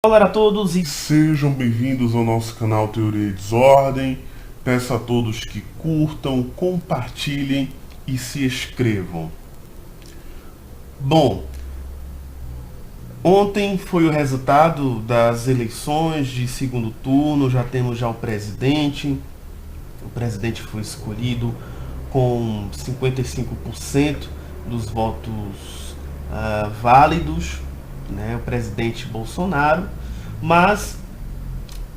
Olá a todos e Sejam bem-vindos ao nosso canal Teoria e Desordem. Peço a todos que curtam, compartilhem e se inscrevam. Bom, ontem foi o resultado das eleições de segundo turno, já temos o presidente. O presidente foi escolhido com 55% dos votos válidos, né, o presidente Bolsonaro. Mas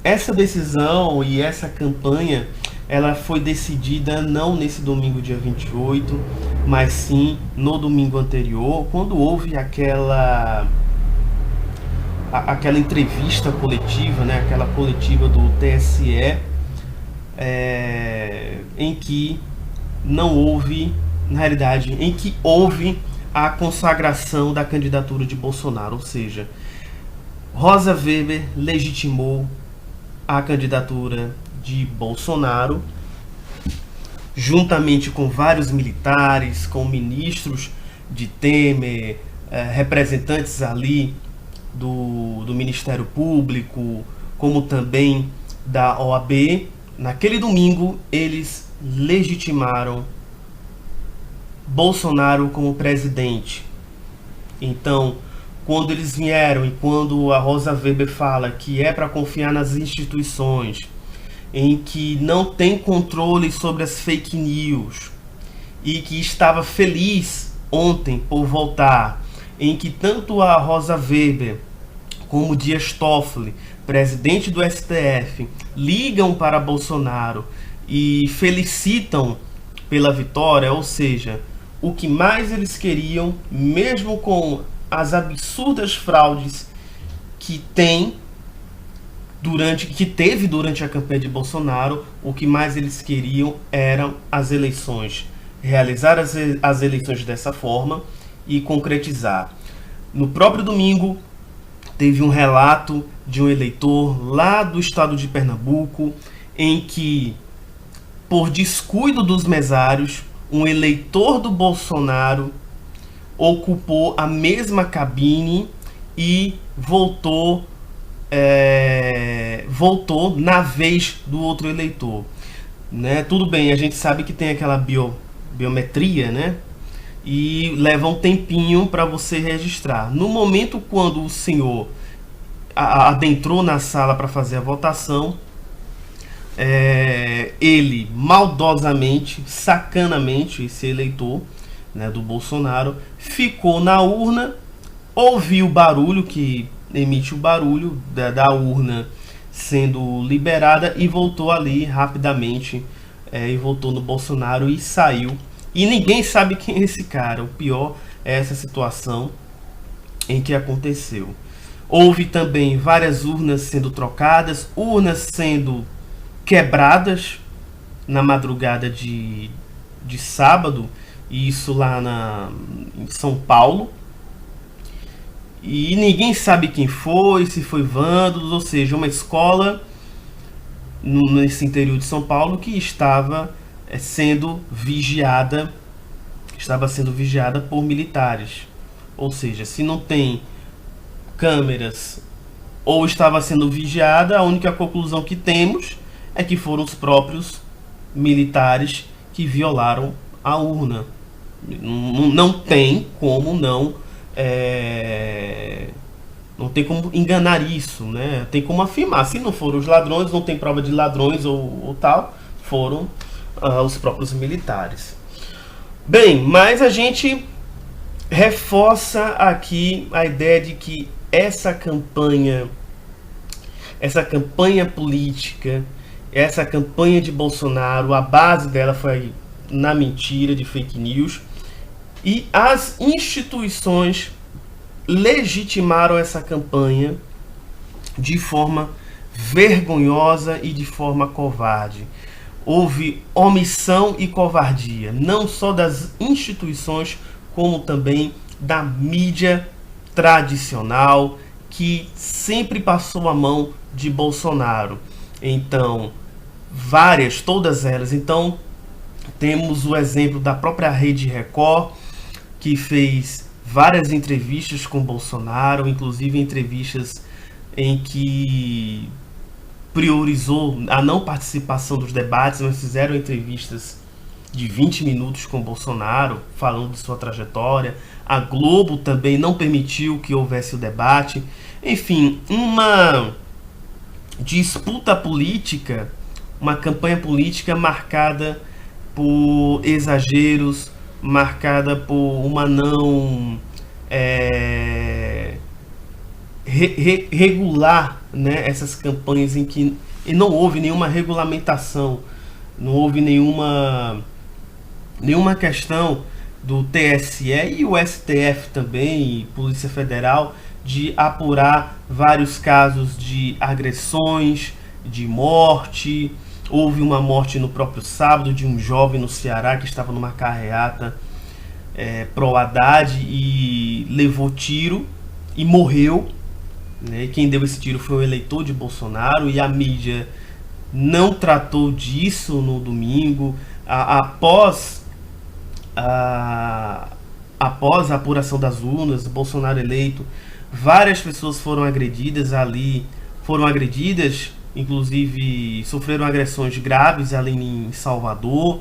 essa decisão e essa campanha, ela foi decidida não nesse domingo dia 28, mas sim no domingo anterior, quando houve aquela entrevista coletiva, né, aquela coletiva do TSE, em que não houve, na realidade, em que houve a consagração da candidatura de Bolsonaro, ou seja, Rosa Weber legitimou a candidatura de Bolsonaro, juntamente com vários militares, com ministros de Temer, representantes ali do Ministério Público, como também da OAB. Naquele domingo, eles legitimaram Bolsonaro como presidente. Então, quando eles vieram e quando a Rosa Weber fala que é para confiar nas instituições, em que não tem controle sobre as fake news e que estava feliz ontem por voltar, em que tanto a Rosa Weber como o Dias Toffoli, presidente do STF, ligam para Bolsonaro e felicitam pela vitória, ou seja, o que mais eles queriam, mesmo com as absurdas fraudes que teve durante a campanha de Bolsonaro, o que mais eles queriam eram as eleições, realizar as eleições dessa forma e concretizar. No próprio domingo, teve um relato de um eleitor lá do estado de Pernambuco, em que, por descuido dos mesários, um eleitor do Bolsonaro ocupou a mesma cabine e voltou na vez do outro eleitor, né? Tudo bem, a gente sabe que tem aquela biometria, né? E leva um tempinho para você registrar. No momento quando o senhor adentrou na sala para fazer a votação, ele maldosamente, sacanamente, esse eleitor, né, do Bolsonaro, ficou na urna, ouviu o barulho que emite o barulho da urna sendo liberada e voltou ali rapidamente, e voltou no Bolsonaro e saiu. E ninguém sabe quem é esse cara. O pior é essa situação em que aconteceu. Houve também várias urnas sendo trocadas, urnas sendo quebradas na madrugada de sábado, e isso lá em São Paulo. E ninguém sabe quem foi, se foi vândalos, ou seja, uma escola nesse interior de São Paulo que estava sendo vigiada por militares. Ou seja, se não tem câmeras ou estava sendo vigiada, a única conclusão que temos é que foram os próprios militares que violaram a urna. Não tem como não tem como enganar isso, né? Tem como afirmar. Se não foram os ladrões, não tem prova de ladrões ou tal, foram os próprios militares. Bem, mas a gente reforça aqui a ideia de que essa campanha política, essa campanha de Bolsonaro, a base dela foi na mentira, de fake news, e as instituições legitimaram essa campanha de forma vergonhosa e de forma covarde. Houve omissão e covardia, não só das instituições, como também da mídia tradicional, que sempre passou a mão de Bolsonaro. Então, todas elas. Então, temos o exemplo da própria Rede Record, que fez várias entrevistas com Bolsonaro, inclusive entrevistas em que priorizou a não participação dos debates, mas fizeram entrevistas de 20 minutos com Bolsonaro, falando de sua trajetória. A Globo também não permitiu que houvesse o debate. Enfim, uma disputa política, uma campanha política marcada por exageros, marcada por uma não regular, né, essas campanhas em que não houve nenhuma regulamentação, não houve nenhuma questão do TSE e o STF também, e Polícia Federal, de apurar vários casos de agressões, de morte. Houve uma morte no próprio sábado de um jovem no Ceará que estava numa carreata pro Haddad e levou tiro e morreu. Né? Quem deu esse tiro foi o eleitor de Bolsonaro, e a mídia não tratou disso no domingo. Após a apuração das urnas, Bolsonaro eleito, várias pessoas foram agredidas ali, inclusive sofreram agressões graves ali em Salvador.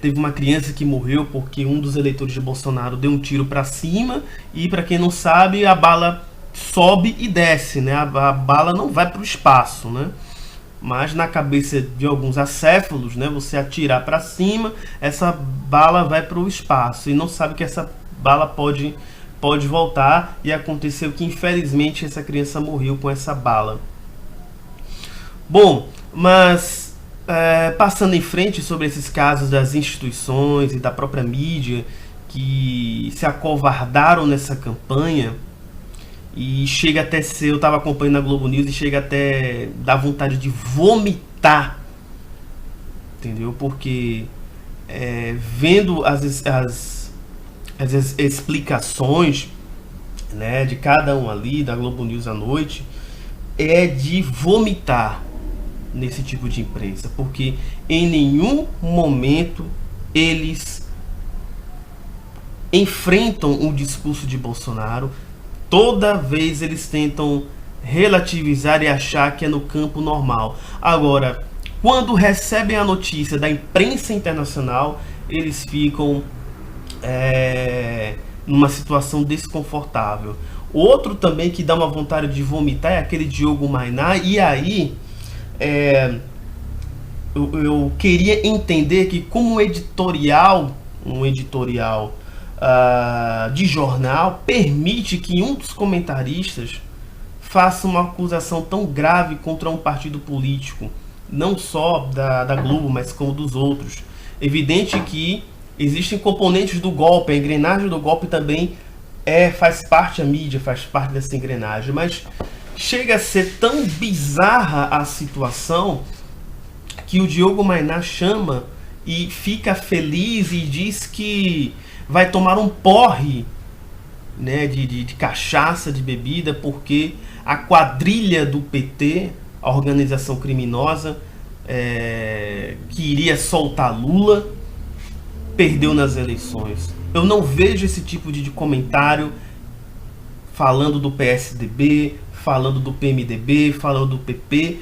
Teve uma criança que morreu porque um dos eleitores de Bolsonaro deu um tiro para cima, e para quem não sabe, a bala sobe e desce, né? A bala não vai para o espaço, né? Mas na cabeça de alguns acéfalos, né, você atirar para cima, essa bala vai para o espaço e não sabe que essa bala pode voltar, e aconteceu que infelizmente essa criança morreu com essa bala. Bom, mas passando em frente sobre esses casos das instituições e da própria mídia que se acovardaram nessa campanha, e chega até ser, eu estava acompanhando a Globo News, e chega até dar vontade de vomitar, entendeu? Porque vendo as explicações, né, de cada um ali, da Globo News à noite, é de vomitar nesse tipo de imprensa, porque em nenhum momento eles enfrentam o discurso de Bolsonaro. Toda vez eles tentam relativizar e achar que é no campo normal. Agora, quando recebem a notícia da imprensa internacional, eles ficam numa situação desconfortável. Outro também que dá uma vontade de vomitar é aquele Diogo Maina. E aí eu queria entender que, como um editorial de jornal permite que um dos comentaristas faça uma acusação tão grave contra um partido político, não só da Globo, mas como dos outros. Evidente que existem componentes do golpe, a engrenagem do golpe também faz parte, a mídia faz parte dessa engrenagem, mas chega a ser tão bizarra a situação que o Diogo Maina chama e fica feliz e diz que vai tomar um porre, né, de cachaça, de bebida, porque a quadrilha do PT, a organização criminosa que iria soltar Lula, perdeu nas eleições. Eu não vejo esse tipo de comentário falando do PSDB, falando do PMDB, falando do PP.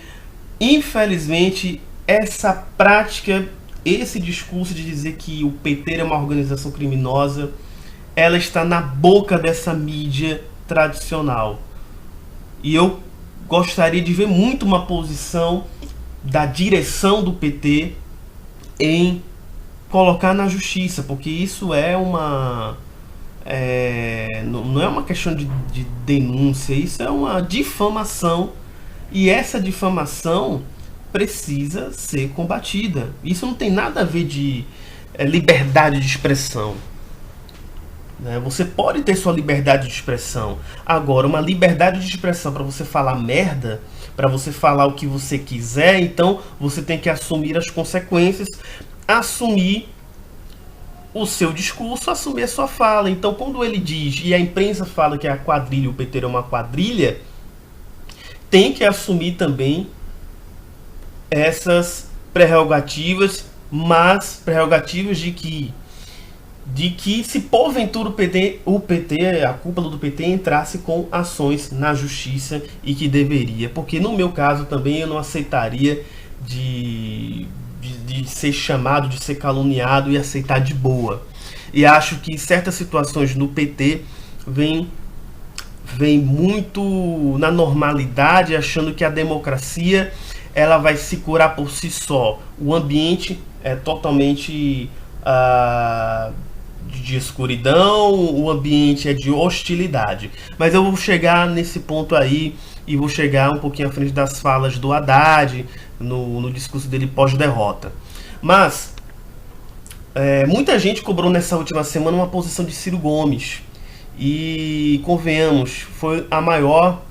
Infelizmente, essa prática, esse discurso de dizer que o PT é uma organização criminosa, ela está na boca dessa mídia tradicional. E eu gostaria de ver muito uma posição da direção do PT em colocar na justiça, porque isso não é uma questão de denúncia, isso é uma difamação, e essa difamação precisa ser combatida. Isso não tem nada a ver de liberdade de expressão. Você pode ter sua liberdade de expressão. Agora, uma liberdade de expressão para você falar merda, para você falar o que você quiser, então você tem que assumir as consequências, assumir o seu discurso, assumir a sua fala. Então, quando ele diz, e a imprensa fala que a quadrilha, o PT é uma quadrilha, tem que assumir também essas prerrogativas, mas prerrogativas de que de que se porventura o PT, a cúpula do PT entrasse com ações na justiça, e que deveria, porque no meu caso também eu não aceitaria de ser chamado, de ser caluniado e aceitar de boa. E acho que certas situações no PT vêm muito na normalidade, achando que a democracia ela vai se curar por si só. O ambiente é totalmente de escuridão, o ambiente é de hostilidade. Mas eu vou chegar nesse ponto aí, e vou chegar um pouquinho à frente das falas do Haddad, no discurso dele pós-derrota. Mas muita gente cobrou nessa última semana uma posição de Ciro Gomes. E convenhamos, foi a maior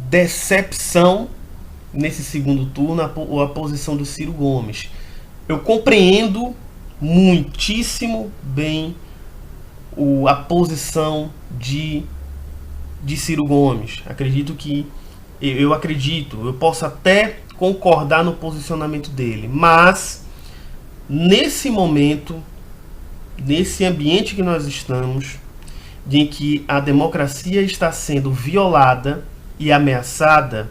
decepção nesse segundo turno a posição do Ciro Gomes. Eu compreendo muitíssimo bem a posição de Ciro Gomes. Eu posso até concordar no posicionamento dele, mas nesse momento, nesse ambiente que nós estamos, em que a democracia está sendo violada e ameaçada,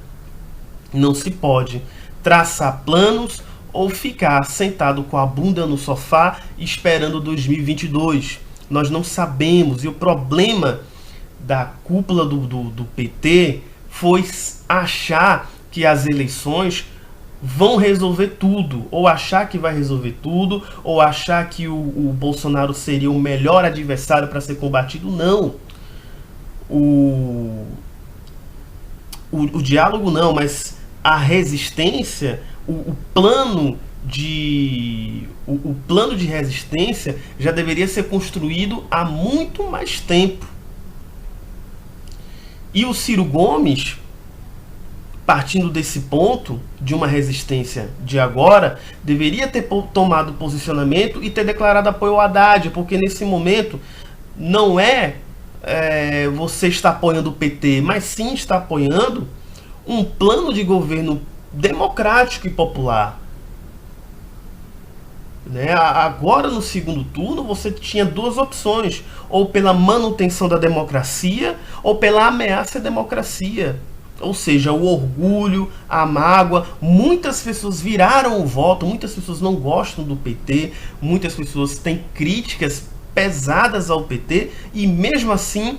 não se pode traçar planos ou ficar sentado com a bunda no sofá esperando 2022. Nós não sabemos, e o problema da cúpula do PT foi achar que as eleições vão resolver tudo, ou achar que vai resolver tudo, ou achar que o Bolsonaro seria o melhor adversário para ser combatido. Não. O diálogo não, mas a resistência, o plano de resistência já deveria ser construído há muito mais tempo. E o Ciro Gomes, partindo desse ponto, de uma resistência de agora, deveria ter tomado posicionamento e ter declarado apoio ao Haddad, porque nesse momento não você está apoiando o PT, mas sim está apoiando um plano de governo democrático e popular. Agora, no segundo turno, você tinha duas opções: ou pela manutenção da democracia, ou pela ameaça à democracia. Ou seja, o orgulho, a mágoa. Muitas pessoas viraram o voto, muitas pessoas não gostam do PT, muitas pessoas têm críticas pesadas ao PT, e mesmo assim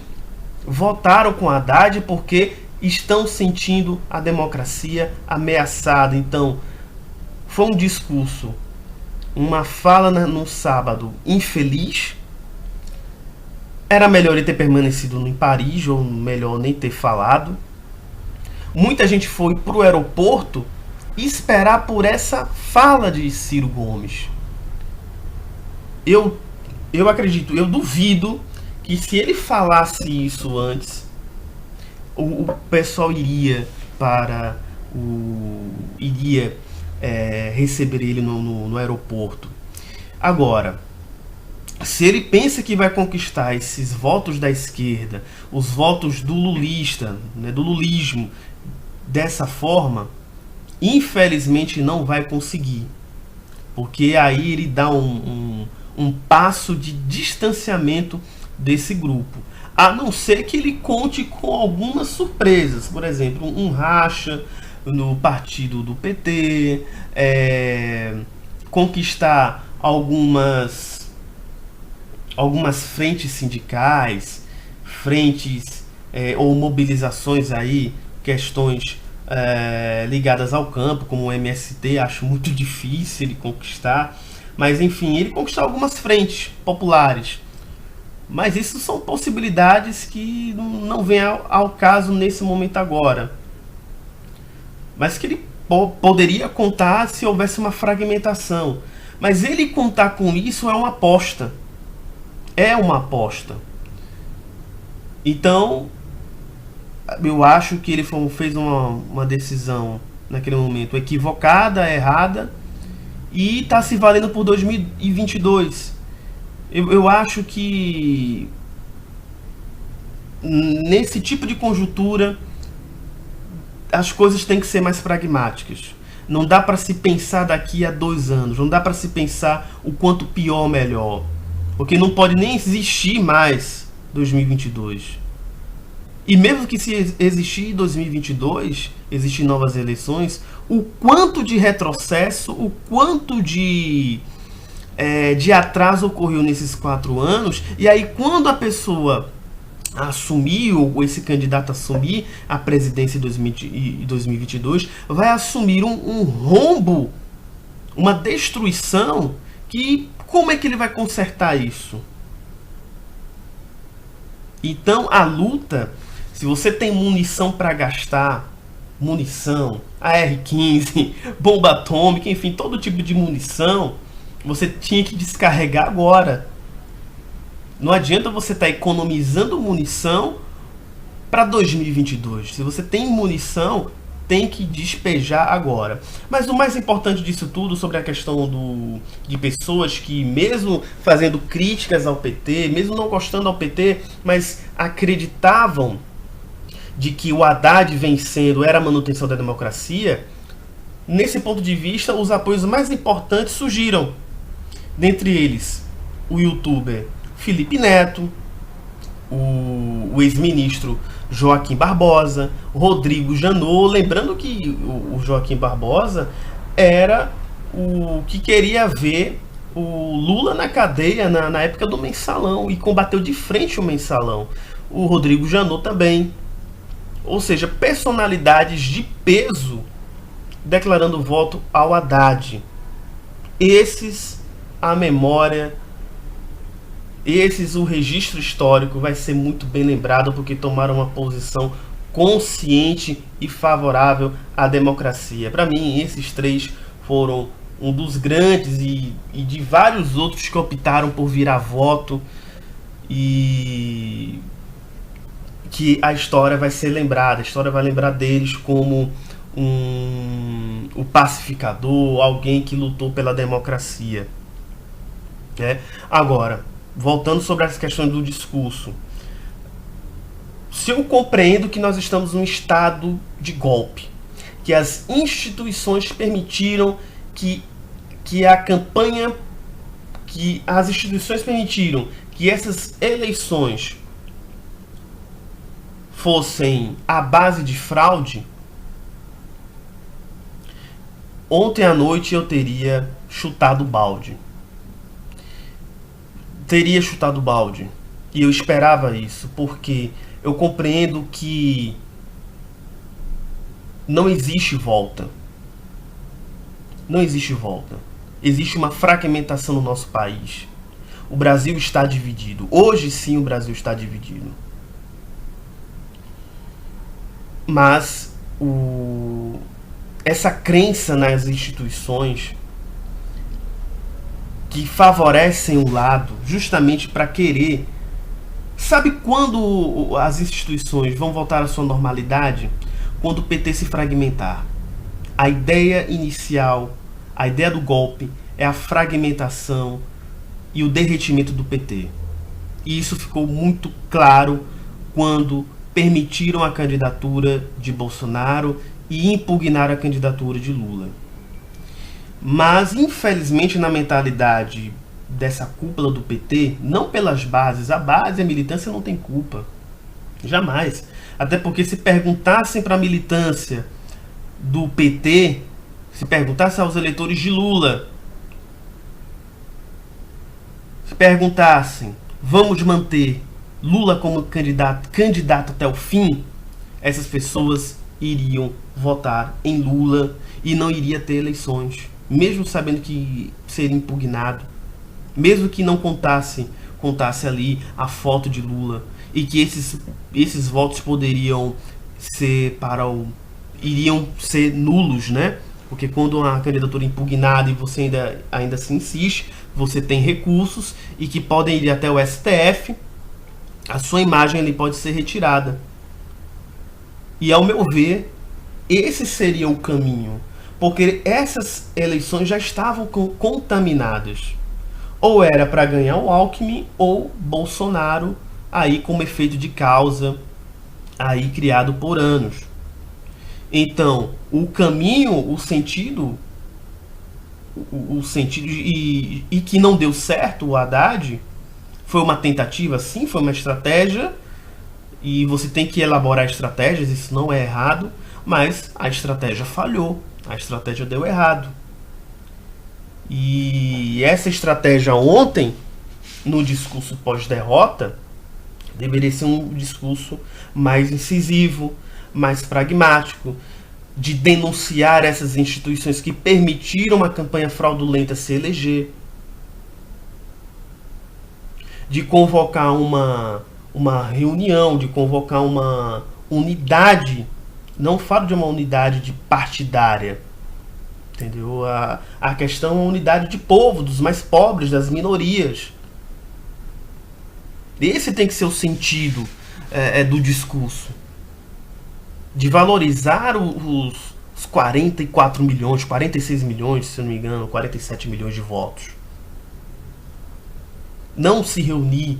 votaram com Haddad porque estão sentindo a democracia ameaçada. Então, foi um discurso, uma fala no sábado infeliz. Era melhor ele ter permanecido em Paris, ou melhor nem ter falado. Muita gente foi para o aeroporto esperar por essa fala de Ciro Gomes. Eu acredito, eu duvido que se ele falasse isso antes, o pessoal iria receber ele no aeroporto. Agora, se ele pensa que vai conquistar esses votos da esquerda, os votos do lulista, do lulismo, dessa forma, infelizmente não vai conseguir, porque aí ele dá um passo de distanciamento desse grupo, a não ser que ele conte com algumas surpresas, por exemplo, um racha no partido do PT, conquistar algumas frentes sindicais, frentes ou mobilizações aí, questões ligadas ao campo, como o MST, acho muito difícil ele conquistar, mas enfim, ele conquistar algumas frentes populares. Mas isso são possibilidades que não vêm ao caso nesse momento agora. Mas que ele poderia contar se houvesse uma fragmentação. Mas ele contar com isso é uma aposta. É uma aposta. Então, eu acho que ele fez uma decisão naquele momento equivocada, errada, e está se valendo por 2022. Eu acho que nesse tipo de conjuntura as coisas têm que ser mais pragmáticas. Não dá para se pensar daqui a 2 anos, não dá para se pensar o quanto pior melhor. porque não pode nem existir mais 2022. E mesmo que se existir 2022, existir novas eleições, o quanto de retrocesso, o quanto de atraso ocorreu nesses 4 anos, e aí quando a pessoa assumir, ou esse candidato assumir a presidência em 2022, vai assumir um rombo, uma destruição, que como é que ele vai consertar isso? Então a luta, se você tem munição para gastar, munição, AR-15, bomba atômica, enfim, todo tipo de munição, você tinha que descarregar agora. Não adianta você estar economizando munição para 2022. Se você tem munição, tem que despejar agora. Mas o mais importante disso tudo, sobre a questão de pessoas que, mesmo fazendo críticas ao PT, mesmo não gostando ao PT, mas acreditavam de que o Haddad vencendo era a manutenção da democracia, nesse ponto de vista, os apoios mais importantes surgiram. Dentre eles, o youtuber Felipe Neto, o ex-ministro Joaquim Barbosa, Rodrigo Janot. Lembrando que o Joaquim Barbosa era o que queria ver o Lula na cadeia na época do mensalão e combateu de frente o mensalão. O Rodrigo Janot também. Ou seja, personalidades de peso declarando voto ao Haddad. Esses, a memória, o registro histórico vai ser muito bem lembrado, porque tomaram uma posição consciente e favorável à democracia. Para mim, esses 3 foram um dos grandes e de vários outros que optaram por virar voto, e que a história vai ser lembrada. A história vai lembrar deles como o pacificador, alguém que lutou pela democracia. Agora, voltando sobre essa questão do discurso, se eu compreendo que nós estamos num estado de golpe, que as instituições permitiram que a campanha, que as instituições permitiram que essas eleições fossem à base de fraude, ontem à noite eu teria chutado o balde. E eu esperava isso, porque eu compreendo que não existe volta. Existe uma fragmentação no nosso país. O Brasil está dividido. Hoje sim o Brasil está dividido. Mas essa crença nas instituições, que favorecem um lado justamente para querer... Sabe quando as instituições vão voltar à sua normalidade? Quando o PT se fragmentar. A ideia inicial, a ideia do golpe, é a fragmentação e o derretimento do PT. E isso ficou muito claro quando permitiram a candidatura de Bolsonaro e impugnaram a candidatura de Lula. Mas, infelizmente, na mentalidade dessa cúpula do PT, não pelas bases, a base, a militância não tem culpa. Jamais. Até porque, se perguntassem para a militância do PT, se perguntassem aos eleitores de Lula, se perguntassem, vamos manter Lula como candidato até o fim, essas pessoas iriam votar em Lula e não iria ter eleições, mesmo sabendo que seria impugnado, mesmo que não contasse ali a foto de Lula, e que esses votos poderiam ser iriam ser nulos, né? Porque quando a candidatura é impugnada e você ainda se insiste, você tem recursos e que podem ir até o STF, a sua imagem ali pode ser retirada. E, ao meu ver, esse seria o caminho, porque essas eleições já estavam contaminadas. Ou era para ganhar o Alckmin ou Bolsonaro, aí como efeito de causa, aí criado por anos. Então, o caminho, o sentido e que não deu certo o Haddad, Foi uma tentativa? Sim, foi uma estratégia. E você tem que elaborar estratégias, isso não é errado. Mas a estratégia falhou. A estratégia deu errado. E essa estratégia ontem, no discurso pós-derrota, deveria ser um discurso mais incisivo, mais pragmático, de denunciar essas instituições que permitiram a campanha fraudulenta se eleger, de convocar uma reunião, de convocar uma unidade. Não falo de uma unidade de partidária, entendeu? A questão é uma unidade de povo, dos mais pobres, das minorias. Esse tem que ser o sentido do discurso. De valorizar os 44 milhões, 46 milhões, se eu não me engano, 47 milhões de votos. Não se reunir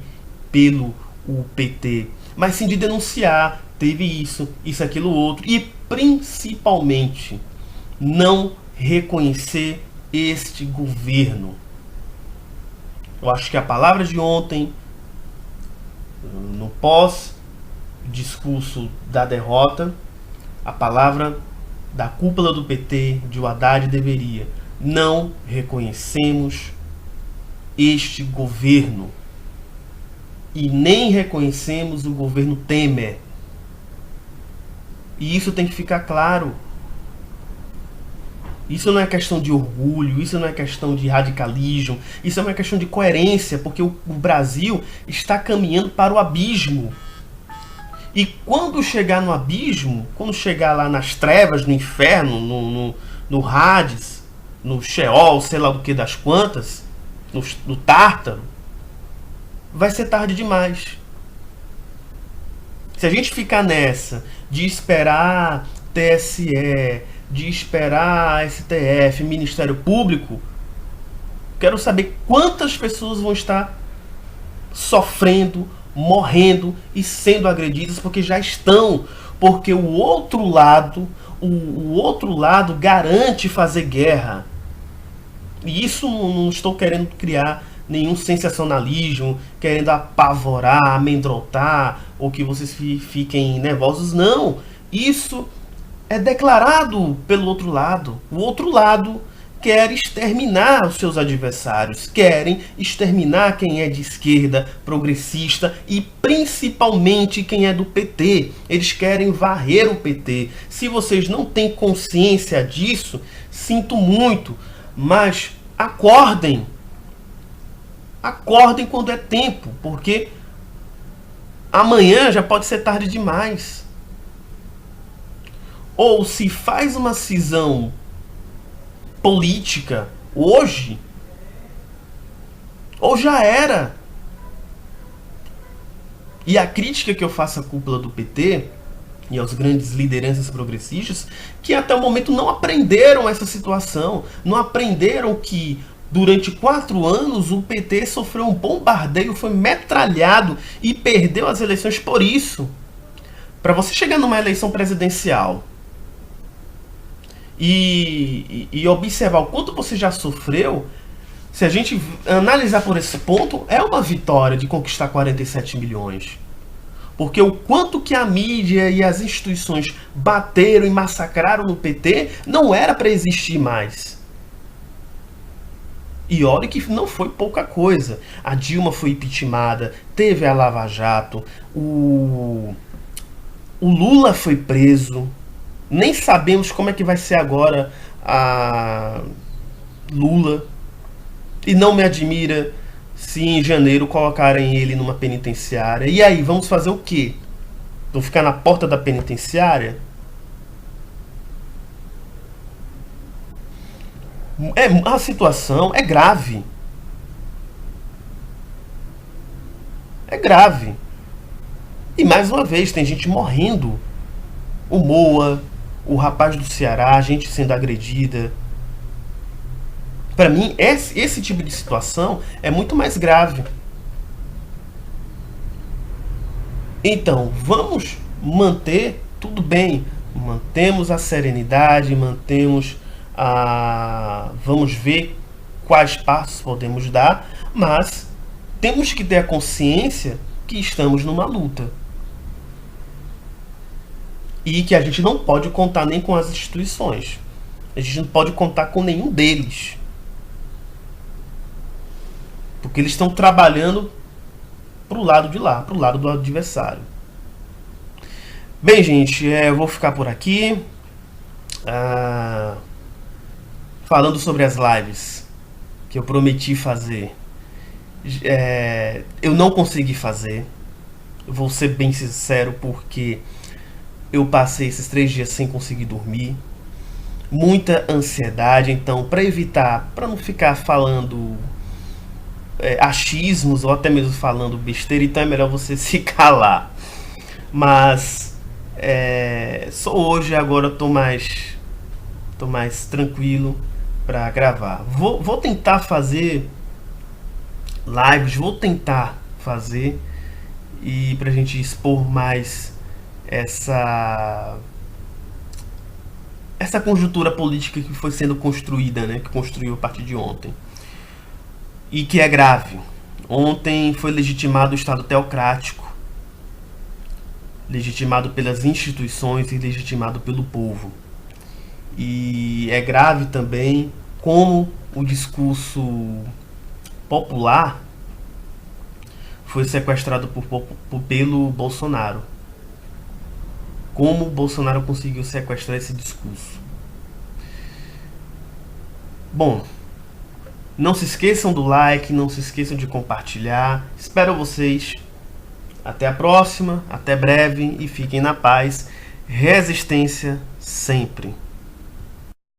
pelo o PT, mas sim de denunciar, teve isso, aquilo, outro. E principalmente, não reconhecer este governo. Eu acho que a palavra de ontem, no pós-discurso da derrota, a palavra da cúpula do PT, de Haddad, deveria: não reconhecemos este governo e nem reconhecemos o governo Temer. E isso tem que ficar claro. Isso não é questão de orgulho, isso não é questão de radicalismo, isso é uma questão de coerência, porque o Brasil está caminhando para o abismo. E quando chegar no abismo, quando chegar lá nas trevas, no inferno, no Hades, no Sheol, sei lá do que das quantas, no Tártaro, vai ser tarde demais. Se a gente ficar nessa de esperar TSE, de esperar STF, Ministério Público, quero saber quantas pessoas vão estar sofrendo, morrendo e sendo agredidas, porque já estão, porque o outro lado garante fazer guerra. E isso não estou querendo criar nenhum sensacionalismo, querendo apavorar, amedrontar, ou que vocês fiquem nervosos. Não, isso é declarado pelo outro lado. O outro lado quer exterminar os seus adversários, querem exterminar quem é de esquerda, progressista e principalmente quem é do PT. Eles querem varrer o PT. Se vocês não têm consciência disso, sinto muito, mas acordem. Acordem quando é tempo, porque amanhã já pode ser tarde demais. Ou se faz uma cisão política hoje, ou já era. E a crítica que eu faço à cúpula do PT e aos grandes lideranças progressistas, que até o momento não aprenderam essa situação, não aprenderam que durante 4 anos o PT sofreu um bombardeio, foi metralhado e perdeu as eleições por isso. Para você chegar numa eleição presidencial e observar o quanto você já sofreu, se a gente analisar por esse ponto, é uma vitória de conquistar 47 milhões. Porque o quanto que a mídia e as instituições bateram e massacraram no PT não era para existir mais. E olha que não foi pouca coisa. A Dilma foi impeachmentada, teve a Lava Jato, o Lula foi preso. Nem sabemos como é que vai ser agora a Lula. E não me admira se em janeiro colocarem ele numa penitenciária. E aí, vamos fazer o quê? Vão ficar na porta da penitenciária? A situação é grave. É grave. E mais uma vez, tem gente morrendo. O Moa, o rapaz do Ceará, gente sendo agredida. Para mim, esse tipo de situação é muito mais grave. Então, vamos manter tudo bem. Mantemos a serenidade, mantemos vamos ver quais passos podemos dar, mas temos que ter a consciência que estamos numa luta. E que a gente não pode contar nem com as instituições. A gente não pode contar com nenhum deles. Porque eles estão trabalhando pro lado de lá, pro lado do adversário. Bem, gente, eu vou ficar por aqui. Falando sobre as lives que eu prometi fazer. Eu não consegui fazer. Eu vou ser bem sincero, porque eu passei esses 3 dias sem conseguir dormir. Muita ansiedade, então, para evitar, para não ficar falando achismos ou até mesmo falando besteira, então é melhor você se calar. Mas só hoje agora eu tô mais tranquilo para gravar. Vou tentar fazer lives, vou tentar fazer, e pra gente expor mais essa conjuntura política que foi sendo construída, né, que construiu a partir de ontem. E que é grave. Ontem foi legitimado o Estado teocrático, legitimado pelas instituições e legitimado pelo povo. E é grave também como o discurso popular foi sequestrado pelo Bolsonaro. Como o Bolsonaro conseguiu sequestrar esse discurso? Bom, não se esqueçam do like, não se esqueçam de compartilhar. Espero vocês. Até a próxima, até breve e fiquem na paz. Resistência sempre.